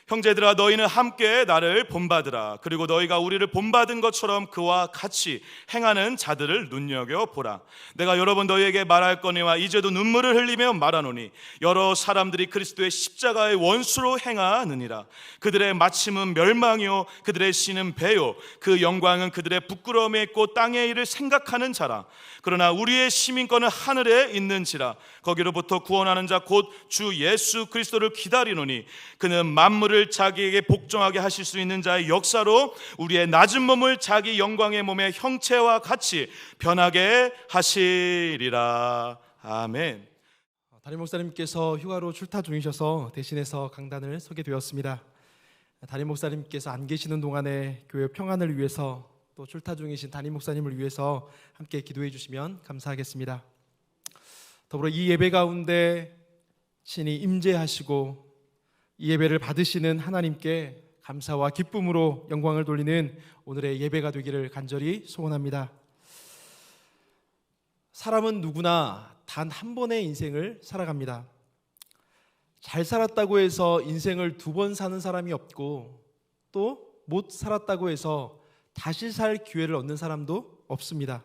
형제들아, 너희는 함께 나를 본받으라. 그리고 너희가 우리를 본받은 것처럼 그와 같이 행하는 자들을 눈여겨보라. 내가 여러 번 너희에게 말할거니와 이제도 눈물을 흘리며 말하노니 여러 사람들이 그리스도의 십자가의 원수로 행하느니라. 그들의 마침은 멸망이요 그들의 씨는 배요 그 영광은 그들의 부끄러움에 있고 땅의 일을 생각하는 자라. 그러나 우리의 시민권은 하늘에 있는지라. 거기로부터 구원하는 자 곧 주 예수 그리스도를 기다리노니 그는 만물을 자기에게 복종하게 하실 수 있는 자의 역사로 우리의 낮은 몸을 자기 영광의 몸의 형체와 같이 변하게 하시리라. 아멘. 담임 목사님께서 휴가로 출타 중이셔서 대신해서 강단을 서게 되었습니다. 담임 목사님께서 안 계시는 동안에 교회 평안을 위해서 또 출타 중이신 담임 목사님을 위해서 함께 기도해 주시면 감사하겠습니다. 더불어 이 예배 가운데 신이 임재하시고 이 예배를 받으시는 하나님께 감사와 기쁨으로 영광을 돌리는 오늘의 예배가 되기를 간절히 소원합니다. 사람은 누구나 단 한 번의 인생을 살아갑니다. 잘 살았다고 해서 인생을 두 번 사는 사람이 없고 또 못 살았다고 해서 다시 살 기회를 얻는 사람도 없습니다.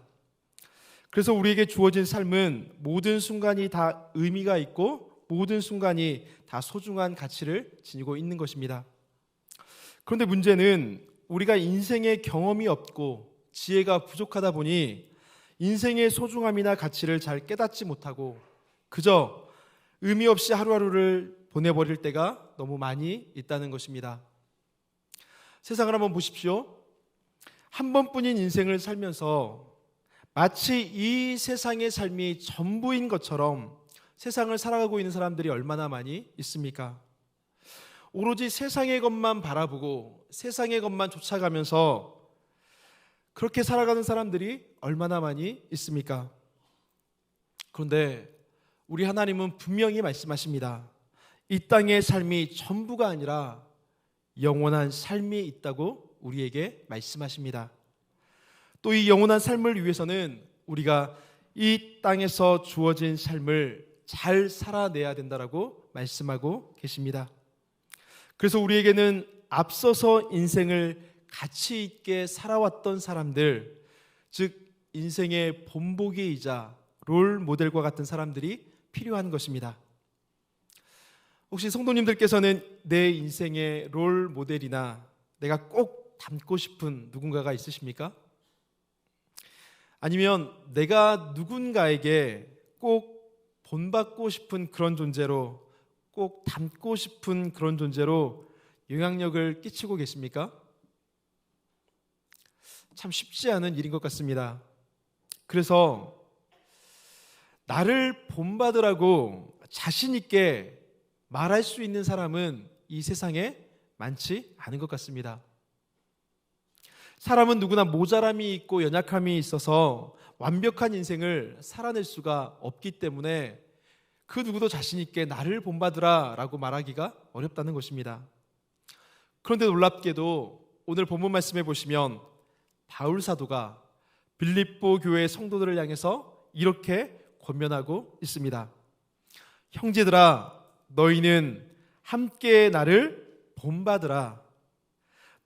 그래서 우리에게 주어진 삶은 모든 순간이 다 의미가 있고 모든 순간이 다 소중한 가치를 지니고 있는 것입니다. 그런데 문제는 우리가 인생의 경험이 없고 지혜가 부족하다 보니 인생의 소중함이나 가치를 잘 깨닫지 못하고 그저 의미 없이 하루하루를 보내버릴 때가 너무 많이 있다는 것입니다. 세상을 한번 보십시오. 한 번뿐인 인생을 살면서 마치 이 세상의 삶이 전부인 것처럼 세상을 살아가고 있는 사람들이 얼마나 많이 있습니까? 오로지 세상의 것만 바라보고 세상의 것만 쫓아가면서 그렇게 살아가는 사람들이 얼마나 많이 있습니까? 그런데 우리 하나님은 분명히 말씀하십니다. 이 땅의 삶이 전부가 아니라 영원한 삶이 있다고 우리에게 말씀하십니다. 또 이 영원한 삶을 위해서는 우리가 이 땅에서 주어진 삶을 잘 살아내야 된다라고 말씀하고 계십니다. 그래서 우리에게는 앞서서 인생을 가치 있게 살아왔던 사람들, 즉 인생의 본보기이자 롤 모델과 같은 사람들이 필요한 것입니다. 혹시 성도님들께서는 내 인생의 롤 모델이나 내가 꼭 닮고 싶은 누군가가 있으십니까? 아니면 내가 누군가에게 꼭 본받고 싶은 그런 존재로, 꼭 닮고 싶은 그런 존재로 영향력을 끼치고 계십니까? 참 쉽지 않은 일인 것 같습니다. 그래서 나를 본받으라고 자신 있게 말할 수 있는 사람은 이 세상에 많지 않은 것 같습니다. 사람은 누구나 모자람이 있고 연약함이 있어서 완벽한 인생을 살아낼 수가 없기 때문에 그 누구도 자신 있게 나를 본받으라 라고 말하기가 어렵다는 것입니다. 그런데 놀랍게도 오늘 본문 말씀에 보시면 바울 사도가 빌립보 교회 성도들을 향해서 이렇게 권면하고 있습니다. 형제들아, 너희는 함께 나를 본받으라.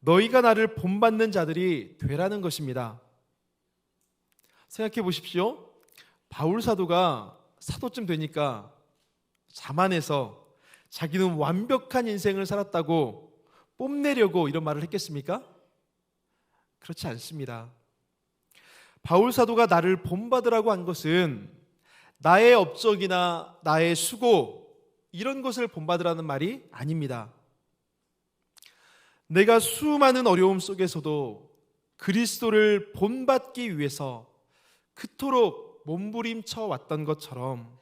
너희가 나를 본받는 자들이 되라는 것입니다. 생각해 보십시오. 바울 사도가 사도쯤 되니까 자만해서 자기는 완벽한 인생을 살았다고 뽐내려고 이런 말을 했겠습니까? 그렇지 않습니다. 바울 사도가 나를 본받으라고 한 것은 나의 업적이나 나의 수고 이런 것을 본받으라는 말이 아닙니다. 내가 수많은 어려움 속에서도 그리스도를 본받기 위해서 그토록 몸부림쳐 왔던 것처럼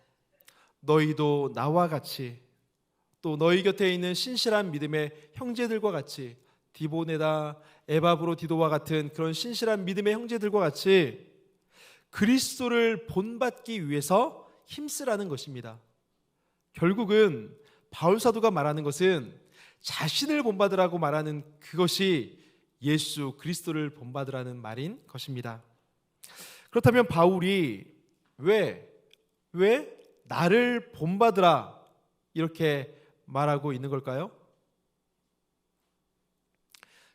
너희도 나와 같이 또 너희 곁에 있는 신실한 믿음의 형제들과 같이 디보네다, 에바브로디도와 같은 그런 신실한 믿음의 형제들과 같이 그리스도를 본받기 위해서 힘쓰라는 것입니다. 결국은 바울 사도가 말하는 것은 자신을 본받으라고 말하는 그것이 예수 그리스도를 본받으라는 말인 것입니다. 그렇다면 바울이 왜 나를 본받으라 이렇게 말하고 있는 걸까요?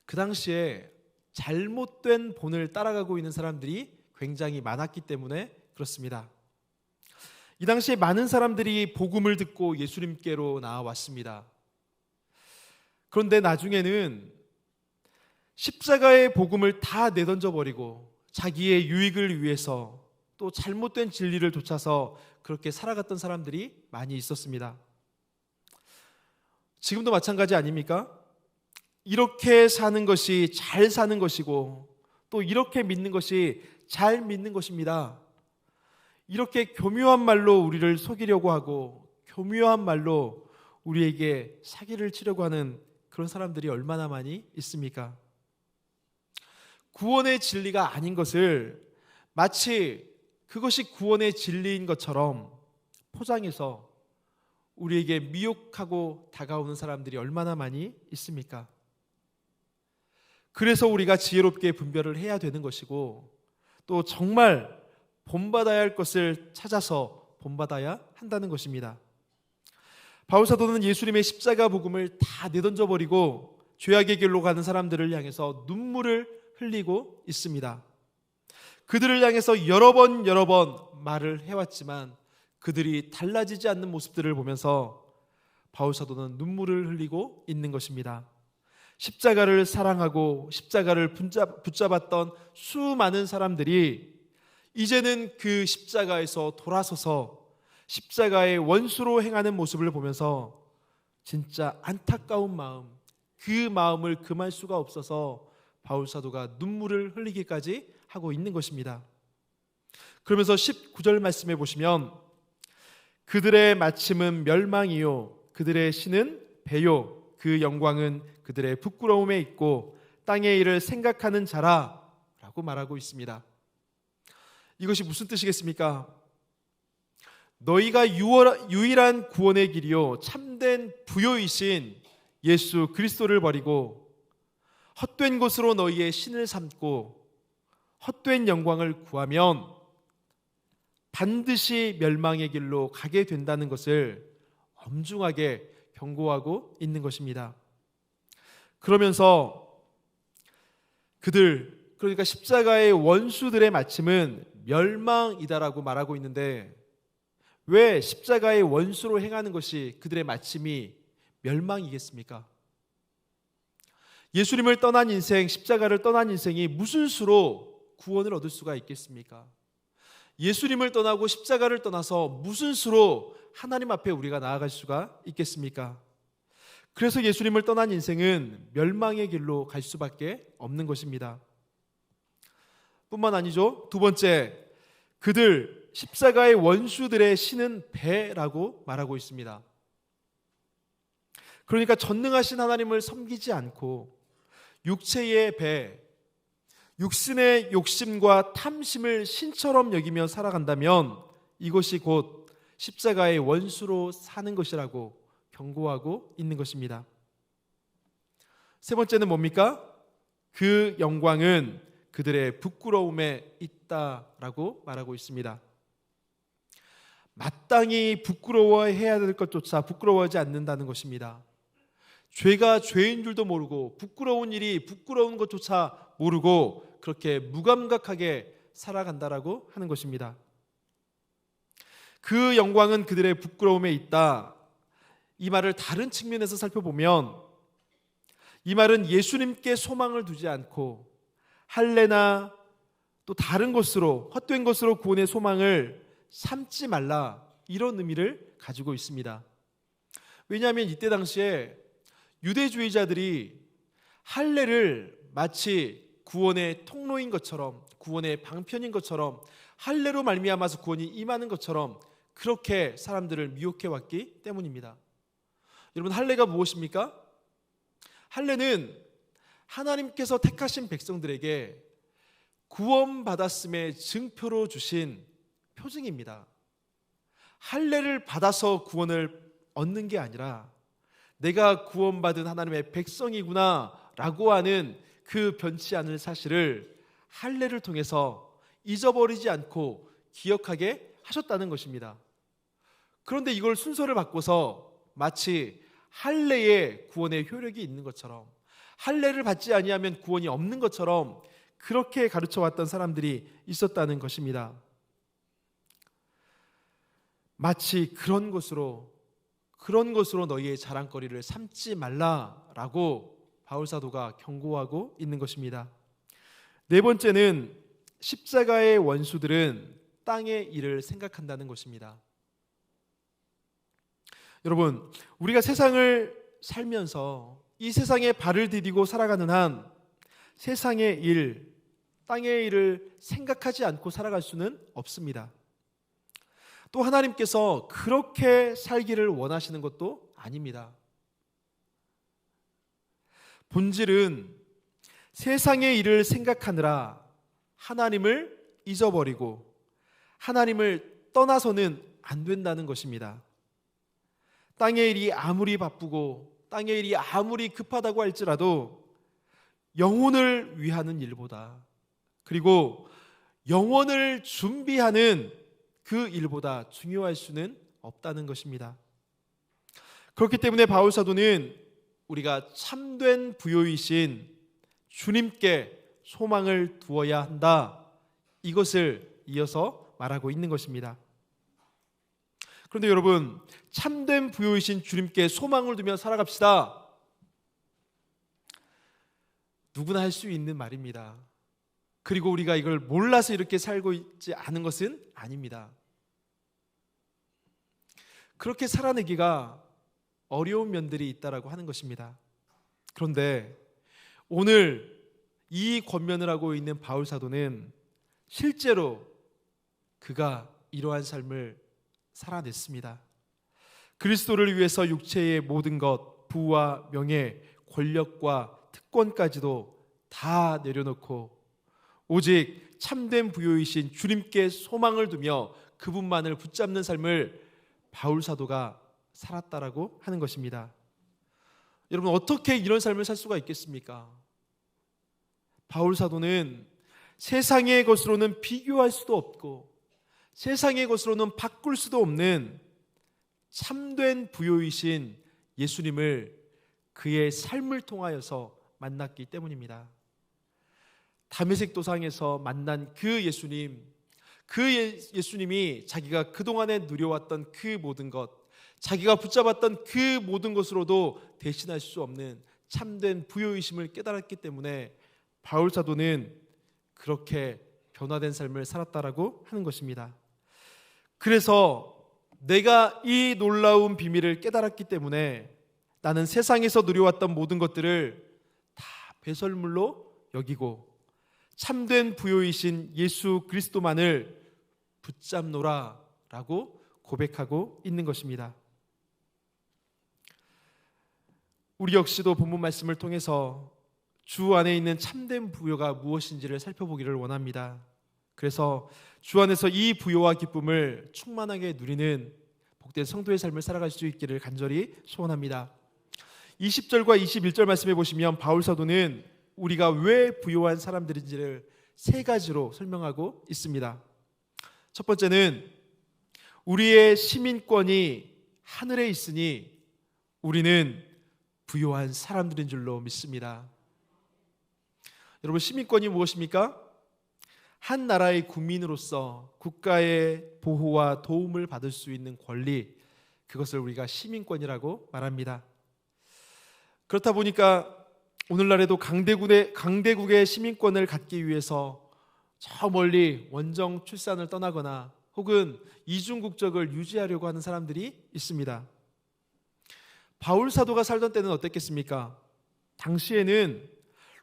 그 당시에 잘못된 본을 따라가고 있는 사람들이 굉장히 많았기 때문에 그렇습니다. 이 당시에 많은 사람들이 복음을 듣고 예수님께로 나아왔습니다. 그런데 나중에는 십자가의 복음을 다 내던져 버리고 자기의 유익을 위해서 또 잘못된 진리를 좇아서 그렇게 살아갔던 사람들이 많이 있었습니다. 지금도 마찬가지 아닙니까? 이렇게 사는 것이 잘 사는 것이고 또 이렇게 믿는 것이 잘 믿는 것입니다. 이렇게 교묘한 말로 우리를 속이려고 하고 교묘한 말로 우리에게 사기를 치려고 하는 그런 사람들이 얼마나 많이 있습니까? 구원의 진리가 아닌 것을 마치 그것이 구원의 진리인 것처럼 포장해서 우리에게 미혹하고 다가오는 사람들이 얼마나 많이 있습니까? 그래서 우리가 지혜롭게 분별을 해야 되는 것이고 또 정말 본받아야 할 것을 찾아서 본받아야 한다는 것입니다. 바울 사도는 예수님의 십자가 복음을 다 내던져 버리고 죄악의 길로 가는 사람들을 향해서 눈물을 흘리고 있습니다. 그들을 향해서 여러 번 말을 해왔지만 그들이 달라지지 않는 모습들을 보면서 바울 사도는 눈물을 흘리고 있는 것입니다. 십자가를 사랑하고 십자가를 붙잡았던 수많은 사람들이 이제는 그 십자가에서 돌아서서 십자가의 원수로 행하는 모습을 보면서 진짜 안타까운 마음, 그 마음을 금할 수가 없어서 바울 사도가 눈물을 흘리기까지 하고 있는 것입니다. 그러면서 19절 말씀해 보시면 그들의 마침은 멸망이요 그들의 신은 배요 그 영광은 그들의 부끄러움에 있고 땅의 일을 생각하는 자라 라고 말하고 있습니다. 이것이 무슨 뜻이겠습니까? 너희가 유일한 구원의 길이요 참된 부요이신 예수 그리스도를 버리고 헛된 것으로 너희의 신을 삼고 헛된 영광을 구하면 반드시 멸망의 길로 가게 된다는 것을 엄중하게 경고하고 있는 것입니다. 그러면서 그러니까 십자가의 원수들의 마침은 멸망이다라고 말하고 있는데 왜 십자가의 원수로 행하는 것이 그들의 마침이 멸망이겠습니까? 예수님을 떠난 인생, 십자가를 떠난 인생이 무슨 수로 구원을 얻을 수가 있겠습니까? 예수님을 떠나고 십자가를 떠나서 무슨 수로 하나님 앞에 우리가 나아갈 수가 있겠습니까? 그래서 예수님을 떠난 인생은 멸망의 길로 갈 수밖에 없는 것입니다. 뿐만 아니죠. 두 번째, 그들 십자가의 원수들의 신은 배라고 말하고 있습니다. 그러니까 전능하신 하나님을 섬기지 않고 육체의 배, 육신의 욕심과 탐심을 신처럼 여기며 살아간다면 이것이 곧 십자가의 원수로 사는 것이라고 경고하고 있는 것입니다. 세 번째는 뭡니까? 그 영광은 그들의 부끄러움에 있다라고 말하고 있습니다. 마땅히 부끄러워해야 될 것조차 부끄러워하지 않는다는 것입니다. 죄가 죄인 줄도 모르고 부끄러운 일이 부끄러운 것조차 모르고 그렇게 무감각하게 살아간다라고 하는 것입니다. 그 영광은 그들의 부끄러움에 있다. 이 말을 다른 측면에서 살펴보면 이 말은 예수님께 소망을 두지 않고 할례나 또 다른 것으로 헛된 것으로 구원의 소망을 삼지 말라 이런 의미를 가지고 있습니다. 왜냐하면 이때 당시에 유대주의자들이 할례를 마치 구원의 통로인 것처럼 구원의 방편인 것처럼 할례로 말미암아서 구원이 임하는 것처럼 그렇게 사람들을 미혹해 왔기 때문입니다. 여러분 할례가 무엇입니까? 할례는 하나님께서 택하신 백성들에게 구원받았음의 증표로 주신 표징입니다. 할례를 받아서 구원을 얻는 게 아니라 내가 구원받은 하나님의 백성이구나 라고 하는 그 변치 않을 사실을 할례를 통해서 잊어버리지 않고 기억하게 하셨다는 것입니다. 그런데 이걸 순서를 바꿔서 마치 할례에 구원의 효력이 있는 것처럼 할례를 받지 아니하면 구원이 없는 것처럼 그렇게 가르쳐 왔던 사람들이 있었다는 것입니다. 마치 그런 것으로 너희의 자랑거리를 삼지 말라라고 바울 사도가 경고하고 있는 것입니다. 네 번째는 십자가의 원수들은 땅의 일을 생각한다는 것입니다. 여러분, 우리가 세상을 살면서 이 세상에 발을 디디고 살아가는 한 세상의 일, 땅의 일을 생각하지 않고 살아갈 수는 없습니다. 또 하나님께서 그렇게 살기를 원하시는 것도 아닙니다. 본질은 세상의 일을 생각하느라 하나님을 잊어버리고 하나님을 떠나서는 안 된다는 것입니다. 땅의 일이 아무리 바쁘고 땅의 일이 아무리 급하다고 할지라도 영혼을 위하는 일보다, 그리고 영혼을 준비하는 그 일보다 중요할 수는 없다는 것입니다. 그렇기 때문에 바울 사도는 우리가 참된 부요이신 주님께 소망을 두어야 한다, 이것을 이어서 말하고 있는 것입니다. 그런데 여러분, 참된 부요이신 주님께 소망을 두며 살아갑시다, 누구나 할 수 있는 말입니다. 그리고 우리가 이걸 몰라서 이렇게 살고 있지 않은 것은 아닙니다. 그렇게 살아내기가 어려운 면들이 있다라고 하는 것입니다. 그런데 오늘 이 권면을 하고 있는 바울 사도는 실제로 그가 이러한 삶을 살아냈습니다. 그리스도를 위해서 육체의 모든 것, 부와 명예, 권력과 특권까지도 다 내려놓고 오직 참된 부요이신 주님께 소망을 두며 그분만을 붙잡는 삶을 바울 사도가 살았다라고 하는 것입니다. 여러분, 어떻게 이런 삶을 살 수가 있겠습니까? 바울 사도는 세상의 것으로는 비교할 수도 없고 세상의 것으로는 바꿀 수도 없는 참된 부요이신 예수님을 그의 삶을 통하여서 만났기 때문입니다. 다메섹 도상에서 만난 그 예수님, 예수님이 자기가 그동안에 누려왔던 그 모든 것, 자기가 붙잡았던 그 모든 것으로도 대신할 수 없는 참된 부요이심을 깨달았기 때문에 바울 사도는 그렇게 변화된 삶을 살았다라고 하는 것입니다. 그래서 내가 이 놀라운 비밀을 깨달았기 때문에 나는 세상에서 누려왔던 모든 것들을 다 배설물로 여기고 참된 부요이신 예수 그리스도만을 붙잡노라 라고 고백하고 있는 것입니다. 우리 역시도 본문 말씀을 통해서 주 안에 있는 참된 부요가 무엇인지를 살펴보기를 원합니다. 그래서 주 안에서 이 부요와 기쁨을 충만하게 누리는 복된 성도의 삶을 살아갈 수 있기를 간절히 소원합니다. 20절과 21절 말씀해 보시면 바울 사도는 우리가 왜 부요한 사람들인지를 세 가지로 설명하고 있습니다. 첫 번째는 우리의 시민권이 하늘에 있으니 우리는 부요한 사람들인 줄로 믿습니다. 여러분, 시민권이 무엇입니까? 한 나라의 국민으로서 국가의 보호와 도움을 받을 수 있는 권리, 그것을 우리가 시민권이라고 말합니다. 그렇다 보니까 오늘날에도 강대국의 시민권을 갖기 위해서 저 멀리 원정 출산을 떠나거나 혹은 이중 국적을 유지하려고 하는 사람들이 있습니다. 바울 사도가 살던 때는 어땠겠습니까? 당시에는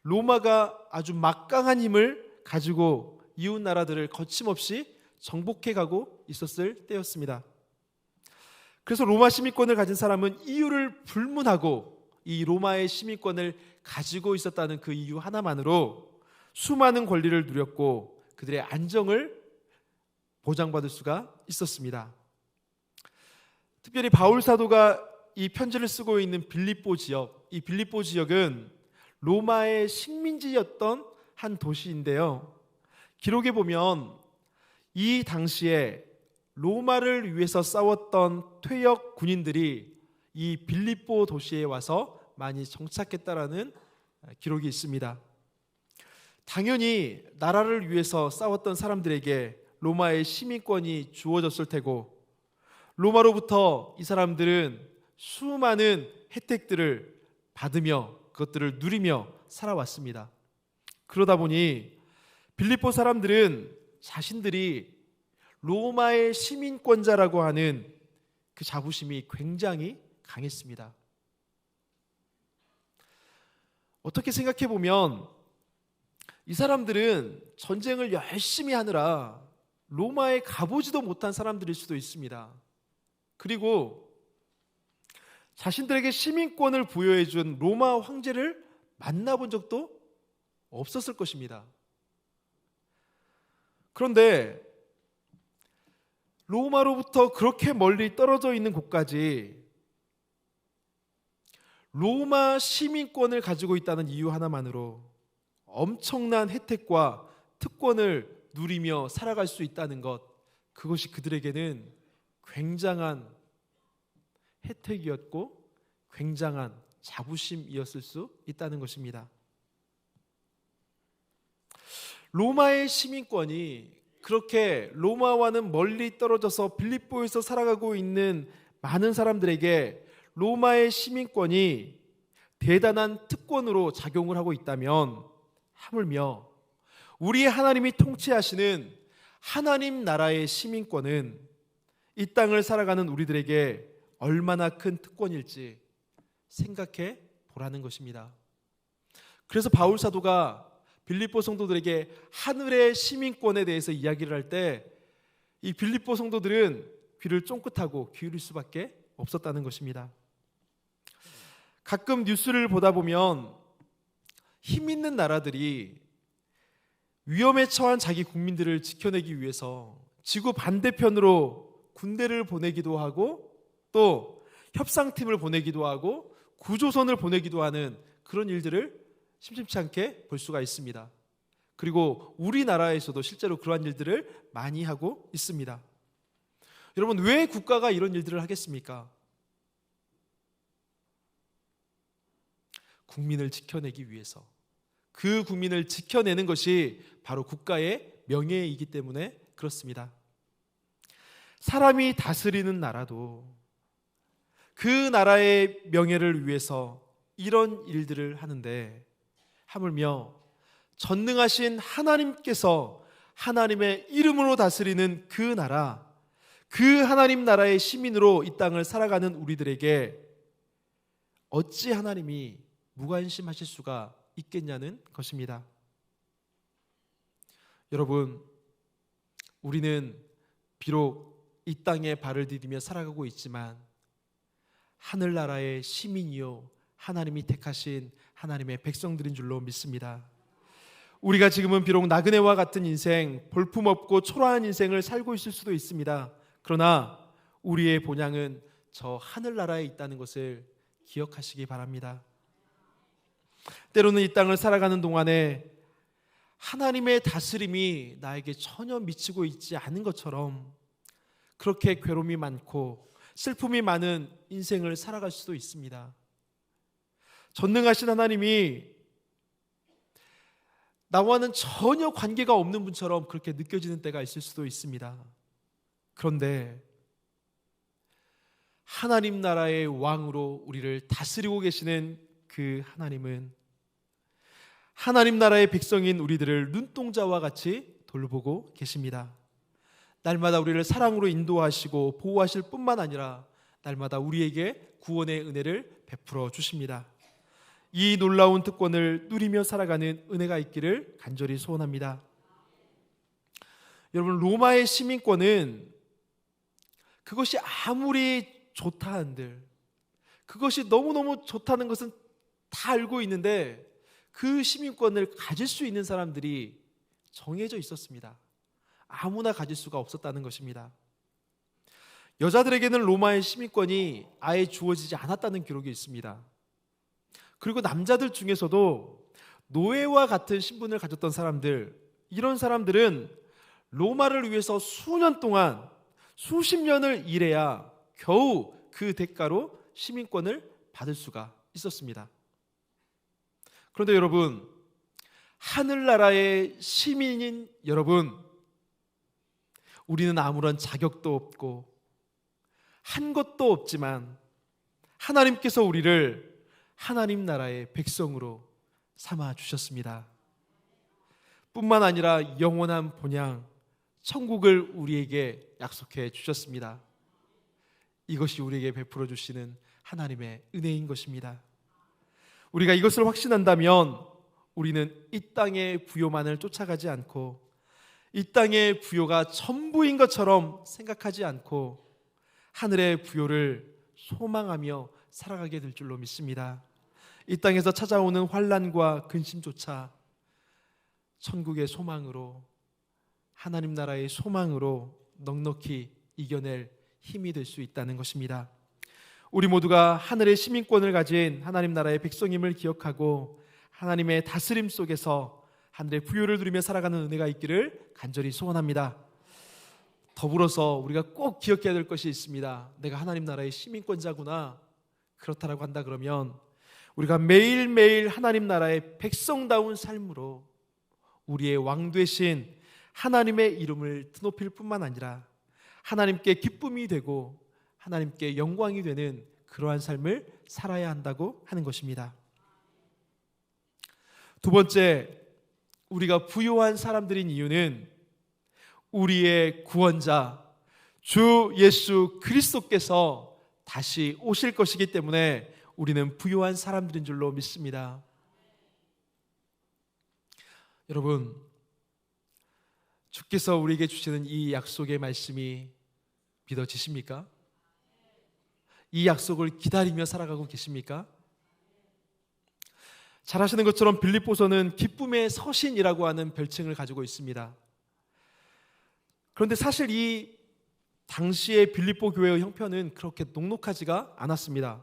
로마가 아주 막강한 힘을 가지고 이웃 나라들을 거침없이 정복해 가고 있었을 때였습니다. 그래서 로마 시민권을 가진 사람은 이유를 불문하고 이 로마의 시민권을 가지고 있었다는 그 이유 하나만으로 수많은 권리를 누렸고 그들의 안정을 보장받을 수가 있었습니다. 특별히 바울 사도가 이 편지를 쓰고 있는 빌립보 지역, 이 빌립보 지역은 로마의 식민지였던 한 도시인데요. 기록에 보면 이 당시에 로마를 위해서 싸웠던 퇴역 군인들이 이 빌립보 도시에 와서 많이 정착했다라는 기록이 있습니다. 당연히 나라를 위해서 싸웠던 사람들에게 로마의 시민권이 주어졌을 테고, 로마로부터 이 사람들은 수많은 혜택들을 받으며 그것들을 누리며 살아왔습니다. 그러다 보니 빌립보 사람들은 자신들이 로마의 시민권자라고 하는 그 자부심이 굉장히 강했습니다. 어떻게 생각해 보면 이 사람들은 전쟁을 열심히 하느라 로마에 가보지도 못한 사람들일 수도 있습니다. 그리고 자신들에게 시민권을 부여해 준 로마 황제를 만나본 적도 없었을 것입니다. 그런데 로마로부터 그렇게 멀리 떨어져 있는 곳까지 로마 시민권을 가지고 있다는 이유 하나만으로 엄청난 혜택과 특권을 누리며 살아갈 수 있다는 것, 그것이 그들에게는 굉장한 혜택이었고 굉장한 자부심이었을 수 있다는 것입니다. 로마의 시민권이 그렇게 로마와는 멀리 떨어져서 빌립보에서 살아가고 있는 많은 사람들에게 로마의 시민권이 대단한 특권으로 작용을 하고 있다면, 하물며 우리 하나님이 통치하시는 하나님 나라의 시민권은 이 땅을 살아가는 우리들에게 얼마나 큰 특권일지 생각해 보라는 것입니다. 그래서 바울 사도가 빌립보 성도들에게 하늘의 시민권에 대해서 이야기를 할 때 이 빌립보 성도들은 귀를 쫑긋하고 기울일 수밖에 없었다는 것입니다. 가끔 뉴스를 보다 보면 힘 있는 나라들이 위험에 처한 자기 국민들을 지켜내기 위해서 지구 반대편으로 군대를 보내기도 하고 또 협상팀을 보내기도 하고 구조선을 보내기도 하는 그런 일들을 심심치 않게 볼 수가 있습니다. 그리고 우리나라에서도 실제로 그러한 일들을 많이 하고 있습니다. 여러분, 왜 국가가 이런 일들을 하겠습니까? 국민을 지켜내기 위해서. 그 국민을 지켜내는 것이 바로 국가의 명예이기 때문에 그렇습니다. 사람이 다스리는 나라도 그 나라의 명예를 위해서 이런 일들을 하는데, 하물며 전능하신 하나님께서 하나님의 이름으로 다스리는 그 나라, 그 하나님 나라의 시민으로 이 땅을 살아가는 우리들에게 어찌 하나님이 무관심하실 수가 있겠냐는 것입니다. 여러분, 우리는 비록 이 땅에 발을 디디며 살아가고 있지만 하늘나라의 시민이요 하나님이 택하신 하나님의 백성들인 줄로 믿습니다. 우리가 지금은 비록 나그네와 같은 인생, 볼품없고 초라한 인생을 살고 있을 수도 있습니다. 그러나 우리의 본향은 저 하늘나라에 있다는 것을 기억하시기 바랍니다. 때로는 이 땅을 살아가는 동안에 하나님의 다스림이 나에게 전혀 미치고 있지 않은 것처럼 그렇게 괴로움이 많고 슬픔이 많은 인생을 살아갈 수도 있습니다. 전능하신 하나님이 나와는 전혀 관계가 없는 분처럼 그렇게 느껴지는 때가 있을 수도 있습니다. 그런데 하나님 나라의 왕으로 우리를 다스리고 계시는 그 하나님은 하나님 나라의 백성인 우리들을 눈동자와 같이 돌보고 계십니다. 날마다 우리를 사랑으로 인도하시고 보호하실 뿐만 아니라 날마다 우리에게 구원의 은혜를 베풀어 주십니다. 이 놀라운 특권을 누리며 살아가는 은혜가 있기를 간절히 소원합니다. 여러분, 로마의 시민권은 그것이 아무리 좋다 한들, 그것이 너무너무 좋다는 것은 다 알고 있는데 그 시민권을 가질 수 있는 사람들이 정해져 있었습니다. 아무나 가질 수가 없었다는 것입니다. 여자들에게는 로마의 시민권이 아예 주어지지 않았다는 기록이 있습니다. 그리고 남자들 중에서도 노예와 같은 신분을 가졌던 사람들, 이런 사람들은 로마를 위해서 수년 동안 수십 년을 일해야 겨우 그 대가로 시민권을 받을 수가 있었습니다. 그런데 여러분, 하늘나라의 시민인 여러분, 우리는 아무런 자격도 없고 한 것도 없지만 하나님께서 우리를 하나님 나라의 백성으로 삼아 주셨습니다. 뿐만 아니라 영원한 본향 천국을 우리에게 약속해 주셨습니다. 이것이 우리에게 베풀어 주시는 하나님의 은혜인 것입니다. 우리가 이것을 확신한다면 우리는 이 땅의 부요만을 쫓아가지 않고 이 땅의 부요가 전부인 것처럼 생각하지 않고 하늘의 부요를 소망하며 살아가게 될 줄로 믿습니다. 이 땅에서 찾아오는 환난과 근심조차 천국의 소망으로, 하나님 나라의 소망으로 넉넉히 이겨낼 힘이 될 수 있다는 것입니다. 우리 모두가 하늘의 시민권을 가진 하나님 나라의 백성임을 기억하고 하나님의 다스림 속에서 하늘의 부요를 누리며 살아가는 은혜가 있기를 간절히 소원합니다. 더불어서 우리가 꼭 기억해야 될 것이 있습니다. 내가 하나님 나라의 시민권자구나. 그렇다라고 한다 그러면 우리가 매일매일 하나님 나라의 백성다운 삶으로 우리의 왕 되신 하나님의 이름을 드높일 뿐만 아니라 하나님께 기쁨이 되고 하나님께 영광이 되는 그러한 삶을 살아야 한다고 하는 것입니다. 두 번째, 우리가 부요한 사람들인 이유는 우리의 구원자 주 예수 그리스도께서 다시 오실 것이기 때문에 우리는 부요한 사람들인 줄로 믿습니다. 여러분, 주께서 우리에게 주시는 이 약속의 말씀이 믿어지십니까? 이 약속을 기다리며 살아가고 계십니까? 잘 아시는 것처럼 빌립보서는 기쁨의 서신이라고 하는 별칭을 가지고 있습니다. 그런데 사실 이 당시의 빌립보 교회의 형편은 그렇게 녹록하지가 않았습니다.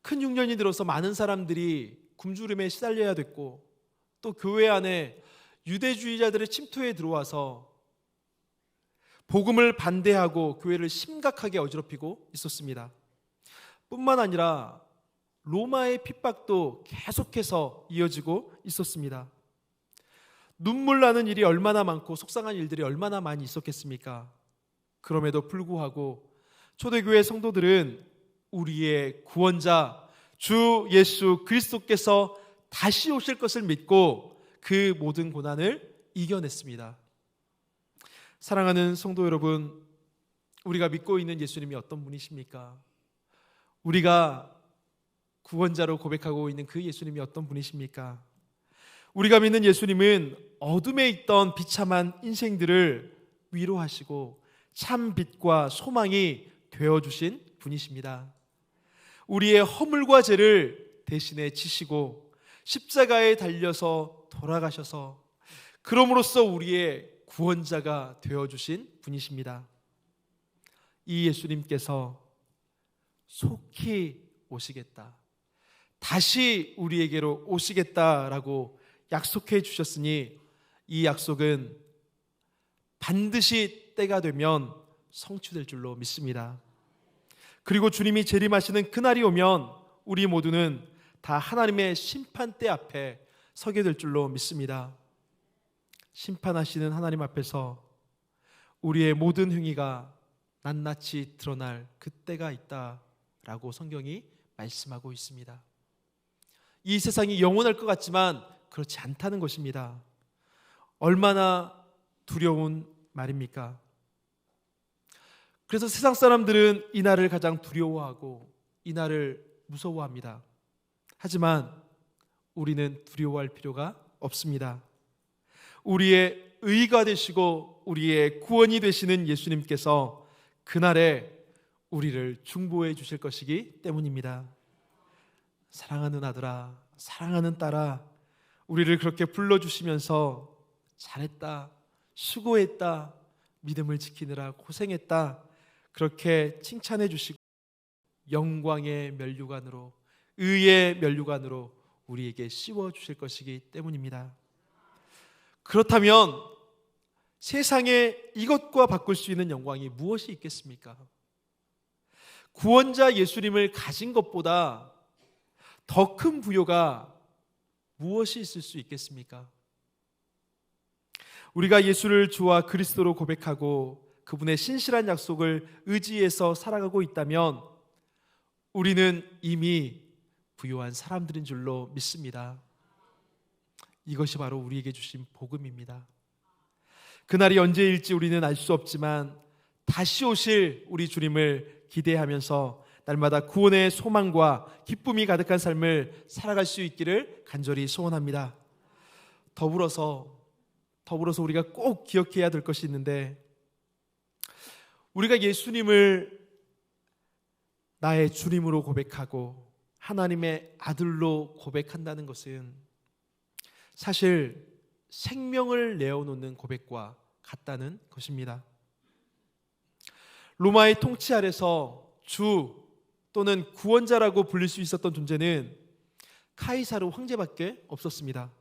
큰 흉년이 들어서 많은 사람들이 굶주림에 시달려야 됐고 또 교회 안에 유대주의자들의 침투에 들어와서 복음을 반대하고 교회를 심각하게 어지럽히고 있었습니다. 뿐만 아니라 로마의 핍박도 계속해서 이어지고 있었습니다. 눈물 나는 일이 얼마나 많고 속상한 일들이 얼마나 많이 있었겠습니까? 그럼에도 불구하고 초대교회 성도들은 우리의 구원자 주 예수 그리스도께서 다시 오실 것을 믿고 그 모든 고난을 이겨냈습니다. 사랑하는 성도 여러분, 우리가 믿고 있는 예수님이 어떤 분이십니까? 우리가 구원자로 고백하고 있는 그 예수님이 어떤 분이십니까? 우리가 믿는 예수님은 어둠에 있던 비참한 인생들을 위로하시고 참 빛과 소망이 되어주신 분이십니다. 우리의 허물과 죄를 대신에 지시고 십자가에 달려서 돌아가셔서 그럼으로써 우리의 구원자가 되어주신 분이십니다. 이 예수님께서 속히 오시겠다, 다시 우리에게로 오시겠다라고 약속해 주셨으니 이 약속은 반드시 때가 되면 성취될 줄로 믿습니다. 그리고 주님이 재림하시는 그날이 오면 우리 모두는 다 하나님의 심판대 앞에 서게 될 줄로 믿습니다. 심판하시는 하나님 앞에서 우리의 모든 행위가 낱낱이 드러날 그때가 있다라고 성경이 말씀하고 있습니다. 이 세상이 영원할 것 같지만 그렇지 않다는 것입니다. 얼마나 두려운 말입니까? 그래서 세상 사람들은 이 날을 가장 두려워하고 이 날을 무서워합니다. 하지만 우리는 두려워할 필요가 없습니다. 우리의 의가 되시고 우리의 구원이 되시는 예수님께서 그날에 우리를 중보해 주실 것이기 때문입니다. 사랑하는 아들아, 사랑하는 딸아, 우리를 그렇게 불러주시면서 잘했다, 수고했다, 믿음을 지키느라 고생했다, 그렇게 칭찬해 주시고 영광의 면류관으로, 의의 면류관으로 우리에게 씌워 주실 것이기 때문입니다. 그렇다면 세상에 이것과 바꿀 수 있는 영광이 무엇이 있겠습니까? 구원자 예수님을 가진 것보다 더 큰 부요가 무엇이 있을 수 있겠습니까? 우리가 예수를 주와 그리스도로 고백하고 그분의 신실한 약속을 의지해서 살아가고 있다면 우리는 이미 부요한 사람들인 줄로 믿습니다. 이것이 바로 우리에게 주신 복음입니다. 그날이 언제일지 우리는 알 수 없지만 다시 오실 우리 주님을 기대하면서 날마다 구원의 소망과 기쁨이 가득한 삶을 살아갈 수 있기를 간절히 소원합니다. 더불어서 우리가 꼭 기억해야 될 것이 있는데, 우리가 예수님을 나의 주님으로 고백하고 하나님의 아들로 고백한다는 것은 사실 생명을 내어놓는 고백과 같다는 것입니다. 로마의 통치 아래서 주 또는 구원자라고 불릴 수 있었던 존재는 카이사르 황제밖에 없었습니다.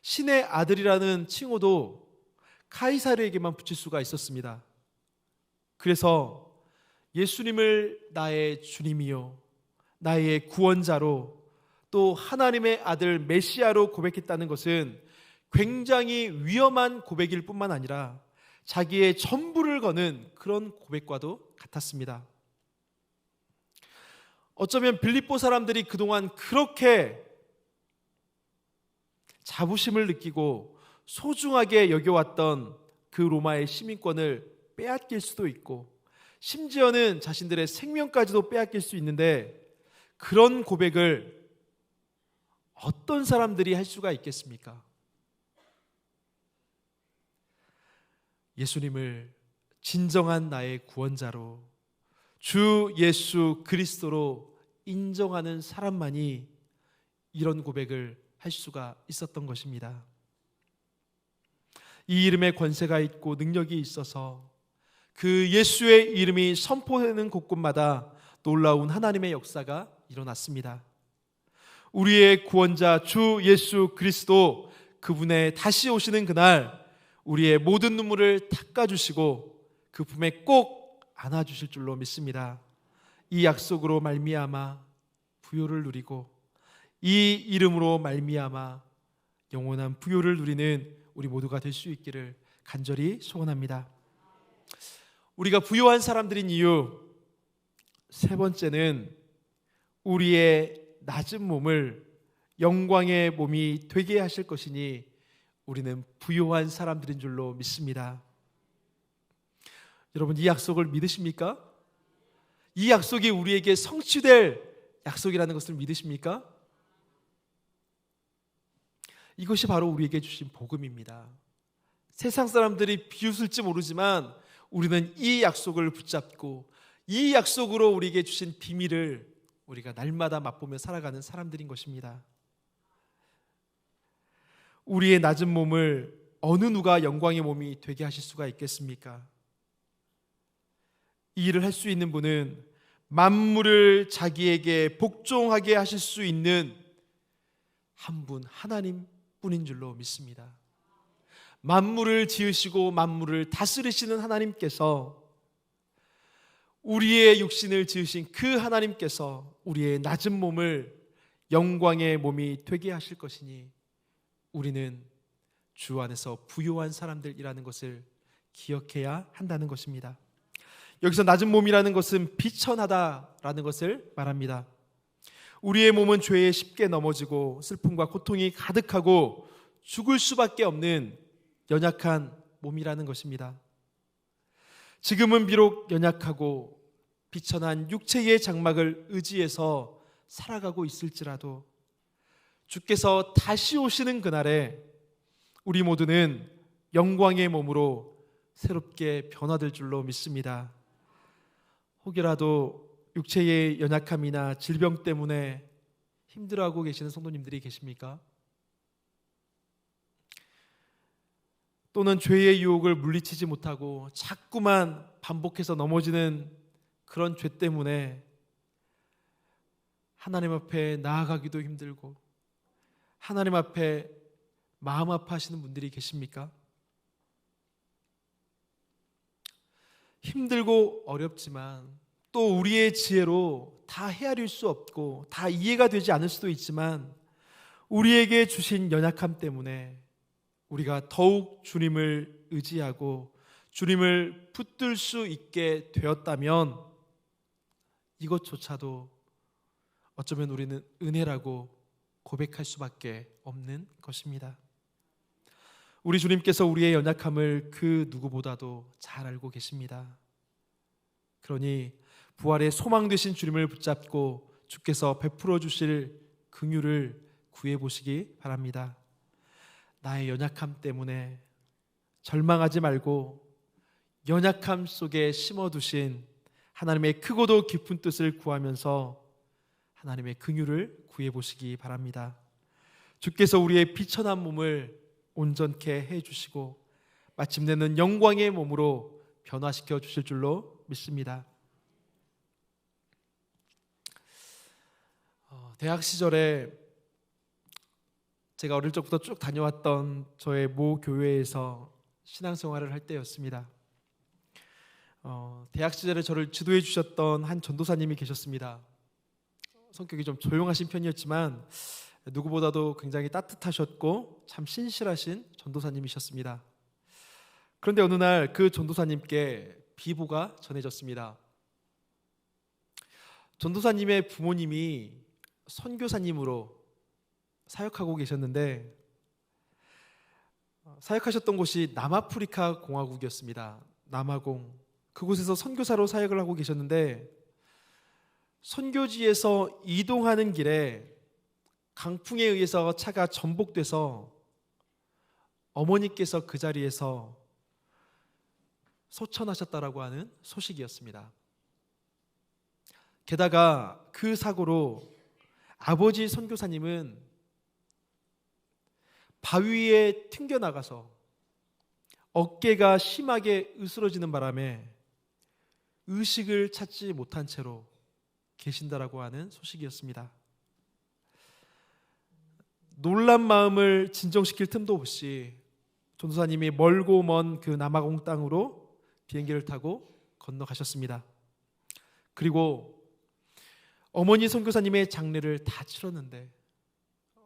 신의 아들이라는 칭호도 카이사르에게만 붙일 수가 있었습니다. 그래서 예수님을 나의 주님이요 나의 구원자로 또 하나님의 아들 메시아로 고백했다는 것은 굉장히 위험한 고백일 뿐만 아니라 자기의 전부를 거는 그런 고백과도 같았습니다. 어쩌면 빌립보 사람들이 그동안 그렇게 자부심을 느끼고 소중하게 여겨왔던 그 로마의 시민권을 빼앗길 수도 있고 심지어는 자신들의 생명까지도 빼앗길 수 있는데, 그런 고백을 어떤 사람들이 할 수가 있겠습니까? 예수님을 진정한 나의 구원자로 주 예수 그리스도로 인정하는 사람만이 이런 고백을 할 수가 있었던 것입니다. 이 이름에 권세가 있고 능력이 있어서 그 예수의 이름이 선포되는 곳곳마다 놀라운 하나님의 역사가 일어났습니다. 우리의 구원자 주 예수 그리스도, 그분의 다시 오시는 그날 우리의 모든 눈물을 닦아주시고 그 품에 꼭 안아주실 줄로 믿습니다. 이 약속으로 말미암아 부요를 누리고 이 이름으로 말미암아 영원한 부요를 누리는 우리 모두가 될 수 있기를 간절히 소원합니다. 우리가 부요한 사람들인 이유, 세 번째는 우리의 낮은 몸을 영광의 몸이 되게 하실 것이니 우리는 부요한 사람들인 줄로 믿습니다. 여러분, 이 약속을 믿으십니까? 이 약속이 우리에게 성취될 약속이라는 것을 믿으십니까? 이것이 바로 우리에게 주신 복음입니다. 세상 사람들이 비웃을지 모르지만 우리는 이 약속을 붙잡고 이 약속으로 우리에게 주신 비밀을 우리가 날마다 맛보며 살아가는 사람들인 것입니다. 우리의 낮은 몸을 어느 누가 영광의 몸이 되게 하실 수가 있겠습니까? 이 일을 할 수 있는 분은 만물을 자기에게 복종하게 하실 수 있는 한 분, 하나님 뿐인 줄로 믿습니다. 만물을 지으시고 만물을 다스리시는 하나님께서, 우리의 육신을 지으신 그 하나님께서 우리의 낮은 몸을 영광의 몸이 되게 하실 것이니 우리는 주 안에서 부요한 사람들이라는 것을 기억해야 한다는 것입니다. 여기서 낮은 몸이라는 것은 비천하다라는 것을 말합니다. 우리의 몸은 죄에 쉽게 넘어지고 슬픔과 고통이 가득하고 죽을 수밖에 없는 연약한 몸이라는 것입니다. 지금은 비록 연약하고 비천한 육체의 장막을 의지해서 살아가고 있을지라도 주께서 다시 오시는 그날에 우리 모두는 영광의 몸으로 새롭게 변화될 줄로 믿습니다. 혹여라도 육체의 연약함이나 질병 때문에 힘들어하고 계시는 성도님들이 계십니까? 또는 죄의 유혹을 물리치지 못하고 자꾸만 반복해서 넘어지는 그런 죄 때문에 하나님 앞에 나아가기도 힘들고 하나님 앞에 마음 아파하시는 분들이 계십니까? 힘들고 어렵지만 또 우리의 지혜로 다 헤아릴 수 없고 다 이해가 되지 않을 수도 있지만 우리에게 주신 연약함 때문에 우리가 더욱 주님을 의지하고 주님을 붙들 수 있게 되었다면 이것조차도 어쩌면 우리는 은혜라고 고백할 수밖에 없는 것입니다. 우리 주님께서 우리의 연약함을 그 누구보다도 잘 알고 계십니다. 그러니 부활의 소망 되신 주님을 붙잡고 주께서 베풀어 주실 긍휼을 구해 보시기 바랍니다. 나의 연약함 때문에 절망하지 말고 연약함 속에 심어두신 하나님의 크고도 깊은 뜻을 구하면서 하나님의 긍휼을 구해 보시기 바랍니다. 주께서 우리의 비천한 몸을 온전케 해 주시고 마침내는 영광의 몸으로 변화시켜 주실 줄로 믿습니다. 대학 시절에 제가 어릴 적부터 쭉 다녀왔던 저의 모 교회에서 신앙생활을 할 때였습니다. 대학 시절에 저를 지도해 주셨던 한 전도사님이 계셨습니다. 성격이 좀 조용하신 편이었지만 누구보다도 굉장히 따뜻하셨고 참 신실하신 전도사님이셨습니다. 그런데 어느 날 그 전도사님께 비보가 전해졌습니다. 전도사님의 부모님이 선교사님으로 사역하고 계셨는데 사역하셨던 곳이 남아프리카 공화국이었습니다. 남아공. 그곳에서 선교사로 사역을 하고 계셨는데 선교지에서 이동하는 길에 강풍에 의해서 차가 전복돼서 어머니께서 그 자리에서 소천하셨다라고 하는 소식이었습니다. 게다가 그 사고로 아버지 선교사님은 바위에 튕겨나가서 어깨가 심하게 으스러지는 바람에 의식을 찾지 못한 채로 계신다라고 하는 소식이었습니다. 놀란 마음을 진정시킬 틈도 없이 전도사님이 멀고 먼 그 남아공 땅으로 비행기를 타고 건너가셨습니다. 그리고 어머니 선교사님의 장례를 다 치렀는데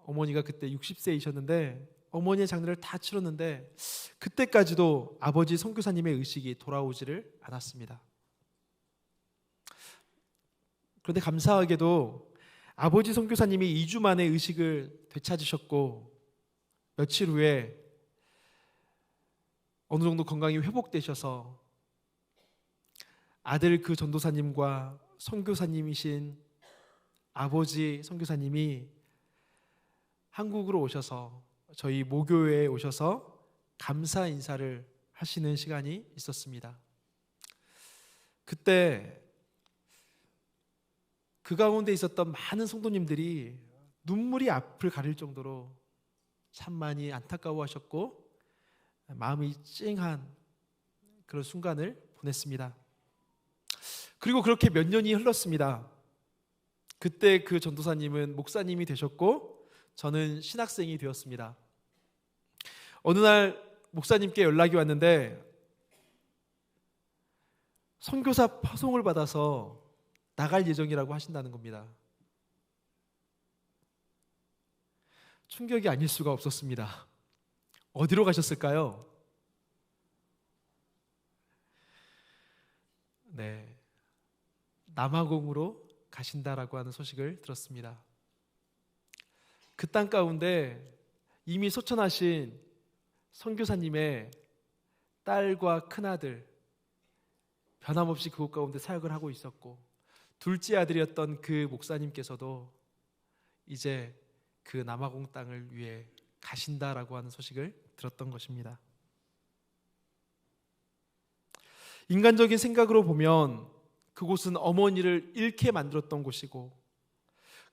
어머니가 그때 60세이셨는데 어머니의 장례를 다 치렀는데 그때까지도 아버지 선교사님의 의식이 돌아오지를 않았습니다. 그런데 감사하게도 아버지 선교사님이 2주 만에 의식을 되찾으셨고 며칠 후에 어느 정도 건강이 회복되셔서 아들 그 전도사님과 선교사님이신 아버지 선교사님이 한국으로 오셔서 저희 모교회에 오셔서 감사 인사를 하시는 시간이 있었습니다. 그때 그 가운데 있었던 많은 성도님들이 눈물이 앞을 가릴 정도로 참 많이 안타까워하셨고 마음이 찡한 그런 순간을 보냈습니다. 그리고 그렇게 몇 년이 흘렀습니다. 그때 그 전도사님은 목사님이 되셨고 저는 신학생이 되었습니다. 어느 날 목사님께 연락이 왔는데 선교사 파송을 받아서 나갈 예정이라고 하신다는 겁니다. 충격이 아닐 수가 없었습니다. 어디로 가셨을까요? 네, 남아공으로 가신다라고 하는 소식을 들었습니다. 그 땅 가운데 이미 소천하신 선교사님의 딸과 큰아들 변함없이 그곳 가운데 사역을 하고 있었고 둘째 아들이었던 그 목사님께서도 이제 그 남아공 땅을 위해 가신다라고 하는 소식을 들었던 것입니다. 인간적인 생각으로 보면 그곳은 어머니를 잃게 만들었던 곳이고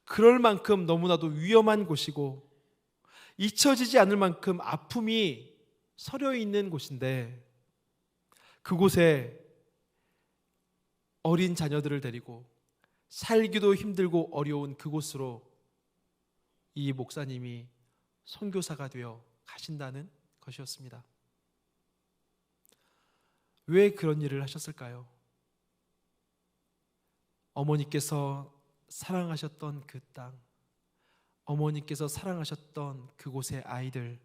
그럴 만큼 너무나도 위험한 곳이고 잊혀지지 않을 만큼 아픔이 서려 있는 곳인데 그곳에 어린 자녀들을 데리고 살기도 힘들고 어려운 그곳으로 이 목사님이 선교사가 되어 가신다는 것이었습니다. 왜 그런 일을 하셨을까요? 어머니께서 사랑하셨던 그 땅, 어머니께서 사랑하셨던 그곳의 아이들,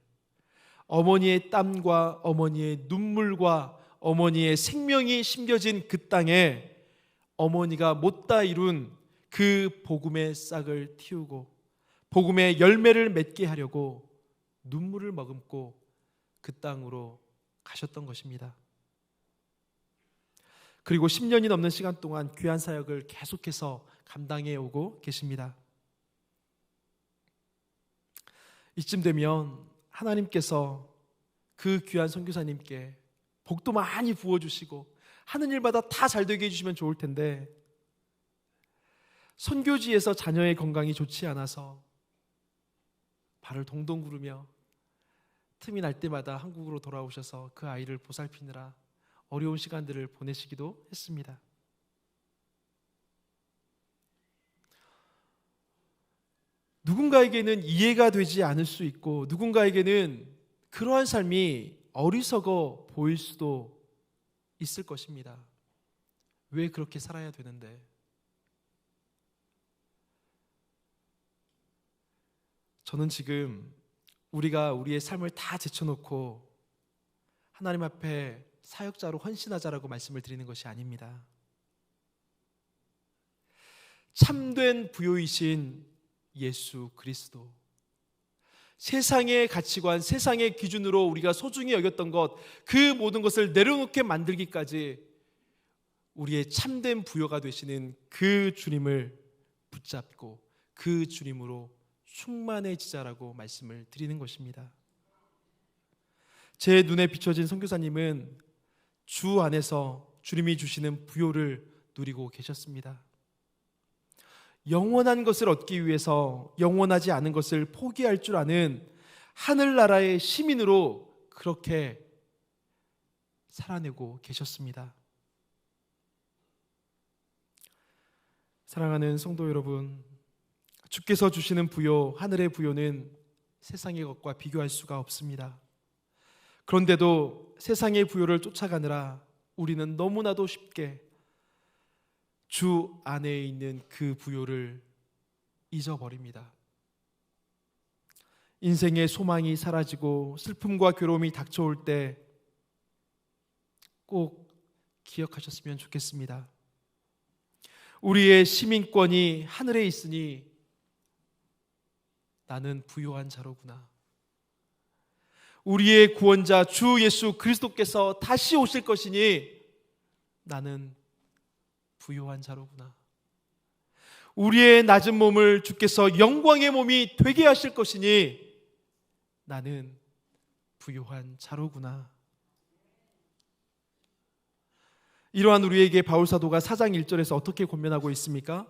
어머니의 땀과 어머니의 눈물과 어머니의 생명이 심겨진 그 땅에 어머니가 못다 이룬 그 복음의 싹을 틔우고 복음의 열매를 맺게 하려고 눈물을 머금고 그 땅으로 가셨던 것입니다. 그리고 10년이 넘는 시간 동안 귀한 사역을 계속해서 감당해 오고 계십니다. 이쯤 되면 하나님께서 그 귀한 선교사님께 복도 많이 부어주시고 하는 일마다 다 잘되게 해주시면 좋을 텐데, 선교지에서 자녀의 건강이 좋지 않아서 발을 동동 구르며 틈이 날 때마다 한국으로 돌아오셔서 그 아이를 보살피느라 어려운 시간들을 보내시기도 했습니다. 누군가에게는 이해가 되지 않을 수 있고 누군가에게는 그러한 삶이 어리석어 보일 수도 있을 것입니다. 왜 그렇게 살아야 되는데? 저는 지금 우리가 우리의 삶을 다 제쳐놓고 하나님 앞에 사역자로 헌신하자라고 말씀을 드리는 것이 아닙니다. 참된 부요이신 예수 그리스도, 세상의 가치관, 세상의 기준으로 우리가 소중히 여겼던 것, 그 모든 것을 내려놓게 만들기까지 우리의 참된 부요가 되시는 그 주님을 붙잡고 그 주님으로 충만해지자라고 말씀을 드리는 것입니다. 제 눈에 비춰진 선교사님은 주 안에서 주님이 주시는 부요를 누리고 계셨습니다. 영원한 것을 얻기 위해서 영원하지 않은 것을 포기할 줄 아는 하늘나라의 시민으로 그렇게 살아내고 계셨습니다. 사랑하는 성도 여러분, 주께서 주시는 부요, 하늘의 부요는 세상의 것과 비교할 수가 없습니다. 그런데도 세상의 부요를 쫓아가느라 우리는 너무나도 쉽게 주 안에 있는 그 부요를 잊어버립니다. 인생의 소망이 사라지고 슬픔과 괴로움이 닥쳐올 때 꼭 기억하셨으면 좋겠습니다. 우리의 시민권이 하늘에 있으니 나는 부요한 자로구나. 우리의 구원자 주 예수 그리스도께서 다시 오실 것이니 나는 부요한 자로구나. 우리의 낮은 몸을 주께서 영광의 몸이 되게 하실 것이니 나는 부요한 자로구나. 이러한 우리에게 바울 사도가 4장 1절에서 어떻게 권면하고 있습니까?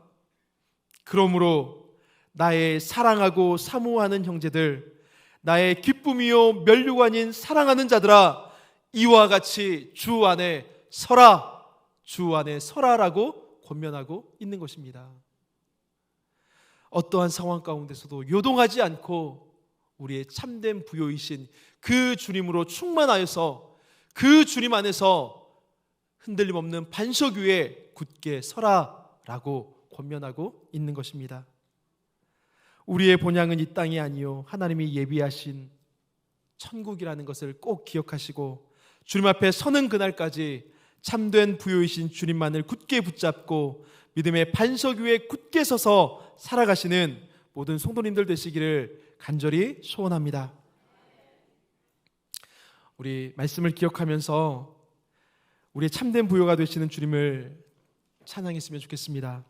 그러므로 나의 사랑하고 사모하는 형제들, 나의 기쁨이요 면류가 아닌 사랑하는 자들아, 이와 같이 주 안에 서라, 주 안에 서라라고 권면하고 있는 것입니다. 어떠한 상황 가운데서도 요동하지 않고 우리의 참된 부요이신 그 주님으로 충만하여서 그 주님 안에서 흔들림 없는 반석 위에 굳게 서라라고 권면하고 있는 것입니다. 우리의 본향은 이 땅이 아니요 하나님이 예비하신 천국이라는 것을 꼭 기억하시고 주님 앞에 서는 그날까지 참된 부요이신 주님만을 굳게 붙잡고 믿음의 반석 위에 굳게 서서 살아가시는 모든 성도님들 되시기를 간절히 소원합니다. 우리 말씀을 기억하면서 우리의 참된 부요가 되시는 주님을 찬양했으면 좋겠습니다.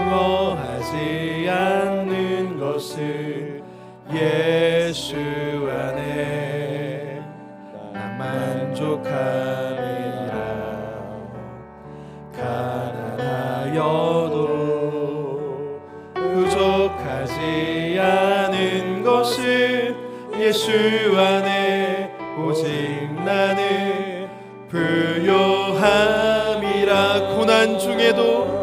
공허하지 않는 것을 예수 안에 난 만족함이라. 가난하여도 부족하지 않은 것을 예수 안에 오직 나는 부요함이라. 고난 중에도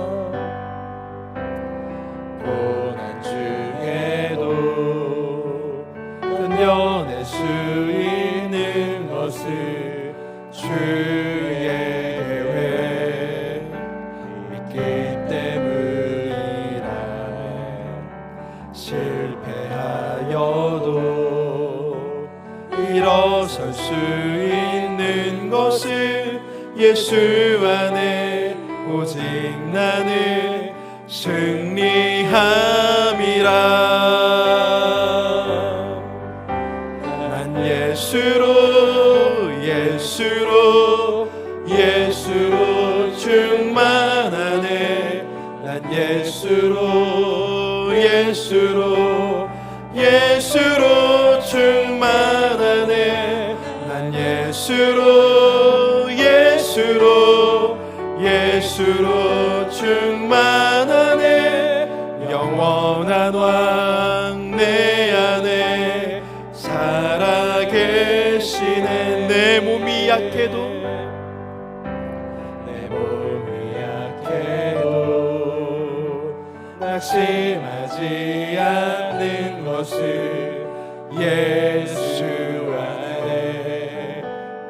견뎌낼 수 있는 것을 주의 계획 믿기 때문이라. 실패하여도 일어설 수 있는 것을 예수 안에 오직 나는 승리함이라. 난 예수로 충만하네. 난 예수로 충만하네. 난 예수로 충만하네. 영원한 왕 내 안에 살아계시네. 내 몸이 약해도 낙심하지 않는 것을 예수 안에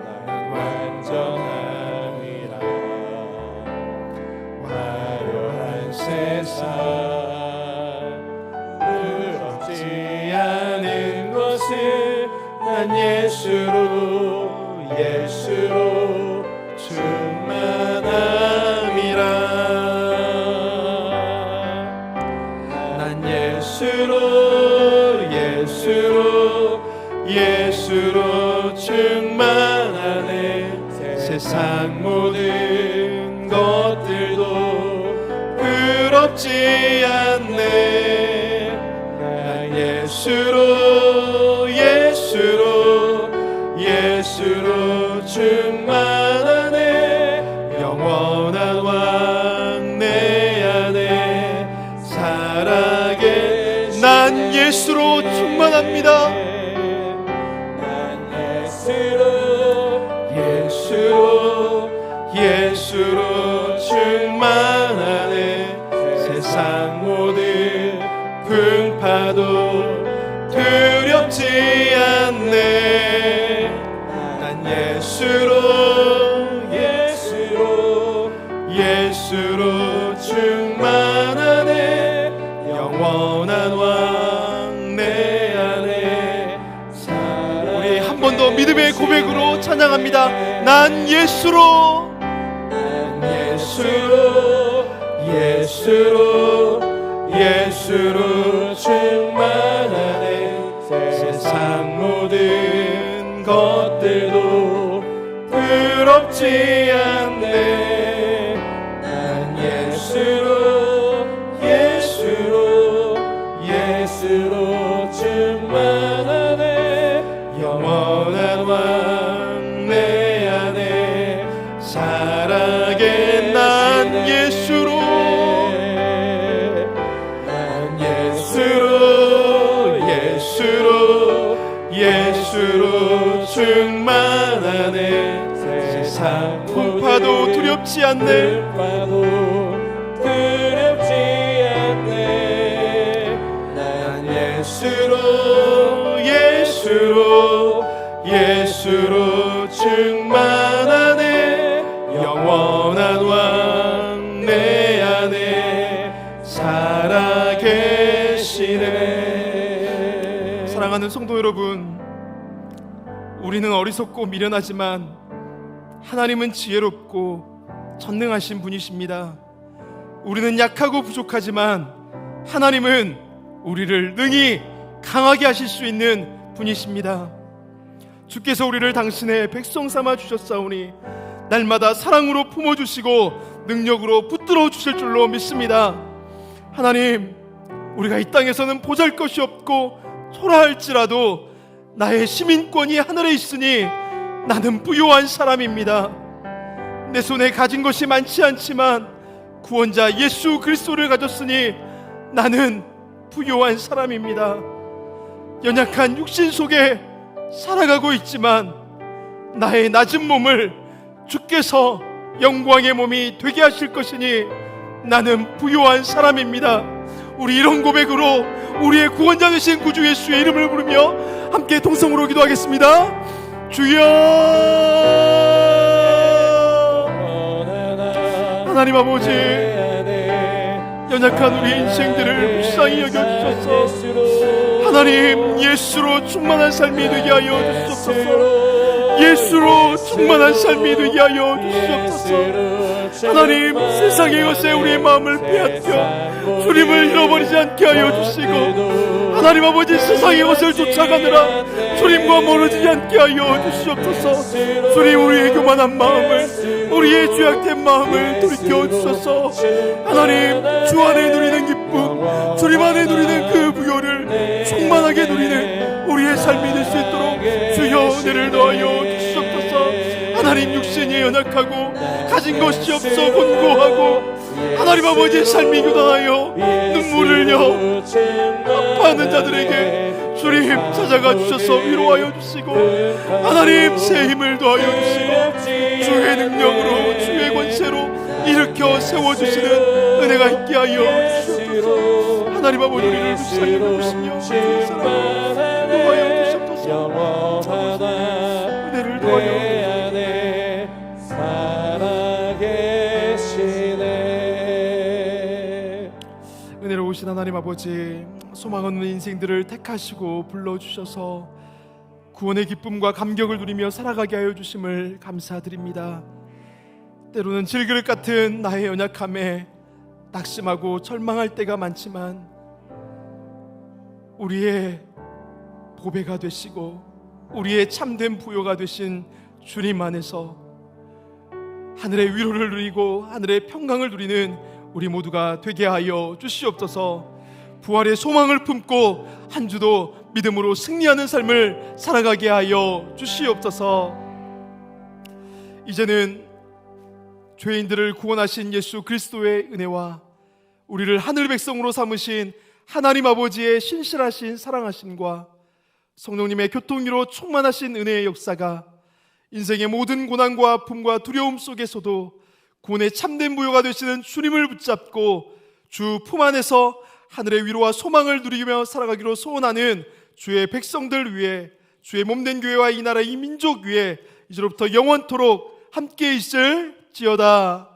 나는 완전함이라. 화려한 세상 부럽지 않은 것을 난 예수로 충만함이라. 예수로 충만하네. 세상 모든 것들도 부럽지 않네. 난 예수로 충만하네. 영원한 왕 내 안에 살아계시네. 난 예수로 충만합니다. 예수로 충만하네. 세상 모든 풍파도 두렵지 않네. 난 예수로 충만하네. 영원한 왕 내 안에 살아. 우리 한 번 더 믿음의 고백으로 찬양합니다. 난 예수로 충만하네. 세상 모든 것들도 부럽지 않네. 난 예수로 충만하네. 영원한 왕 내 안에 살아계. 난 예수로 충만하네. 세상 풍파도 두렵지 않네. 난 예수로 충만하네. 영원한 왕 내 안에 살아계시네. 사랑하는 성도 여러분, 우리는 어리석고 미련하지만 하나님은 지혜롭고 전능하신 분이십니다. 우리는 약하고 부족하지만 하나님은 우리를 능히 강하게 하실 수 있는 분이십니다. 주께서 우리를 당신의 백성 삼아 주셨사오니 날마다 사랑으로 품어주시고 능력으로 붙들어 주실 줄로 믿습니다. 하나님, 우리가 이 땅에서는 보잘것이 없고 초라할지라도 나의 시민권이 하늘에 있으니 나는 부요한 사람입니다. 내 손에 가진 것이 많지 않지만 구원자 예수 그리스도를 가졌으니 나는 부요한 사람입니다. 연약한 육신 속에 살아가고 있지만 나의 낮은 몸을 주께서 영광의 몸이 되게 하실 것이니 나는 부요한 사람입니다. 우리 이런 고백으로 우리의 구원자 되신 구주 예수의 이름을 부르며 함께 동성으로 기도하겠습니다. 주여, 하나님 아버지, 연약한 우리 인생들을 불쌍히 여겨주셔서 하나님 예수로 충만한 삶이 되게 하여 주시옵소서. 예수로 충만한 삶이 되게 하여 주시옵소서. 하나님, 세상의 것에 우리의 마음을 빼앗겨 주님을 잃어버리지 않게 하여 주시고, 하나님 아버지, 세상의 것을 쫓아가느라 주님과 멀어지지 않게 하여 주시옵소서. 주님, 우리의 교만한 마음을, 우리의 죄악된 마음을 돌이켜 주셔서 하나님, 주 안에 누리는 기쁨, 주님 안에 누리는 그 부요를 충만하게 누리는 우리의 삶이 될 수 있도록 주여 은혜를 더하여 주시옵소서. 하나님, 육신이 연약하고 가진 것이 없어 곤고하고 하나님 아버지의 삶이 교단하여 눈물을 흘려 아파하는 자들에게 주님 찾아가 주셔서 위로하여 주시고, 하나님 새 힘을 더하여 주시고 주의 능력으로 주의 권세로 일으켜 세워주시는 은혜가 있게 하여 주시옵소서. 하나님 아버지, 우리를 불쌍히 여기시며 주의 사랑 도하여 주시옵소서. 은혜를 더하여 은혜로우신 하나님 아버지, 소망 없는 인생들을 택하시고 불러주셔서 구원의 기쁨과 감격을 누리며 살아가게 하여 주심을 감사드립니다. 때로는 질그릇 같은 나의 연약함에 낙심하고 절망할 때가 많지만 우리의 보배가 되시고 우리의 참된 부요가 되신 주님 안에서 하늘의 위로를 누리고 하늘의 평강을 누리는 우리 모두가 되게 하여 주시옵소서. 부활의 소망을 품고 한 주도 믿음으로 승리하는 삶을 살아가게 하여 주시옵소서. 이제는 죄인들을 구원하신 예수 그리스도의 은혜와 우리를 하늘 백성으로 삼으신 하나님 아버지의 신실하신 사랑하심과 성령님의 교통으로 충만하신 은혜의 역사가 인생의 모든 고난과 아픔과 두려움 속에서도 구원의 참된 부요가 되시는 주님을 붙잡고 주 품 안에서 하늘의 위로와 소망을 누리며 살아가기로 소원하는 주의 백성들 위해, 주의 몸된 교회와 이 나라 이 민족 위에 이제로부터 영원토록 함께 있을지어다.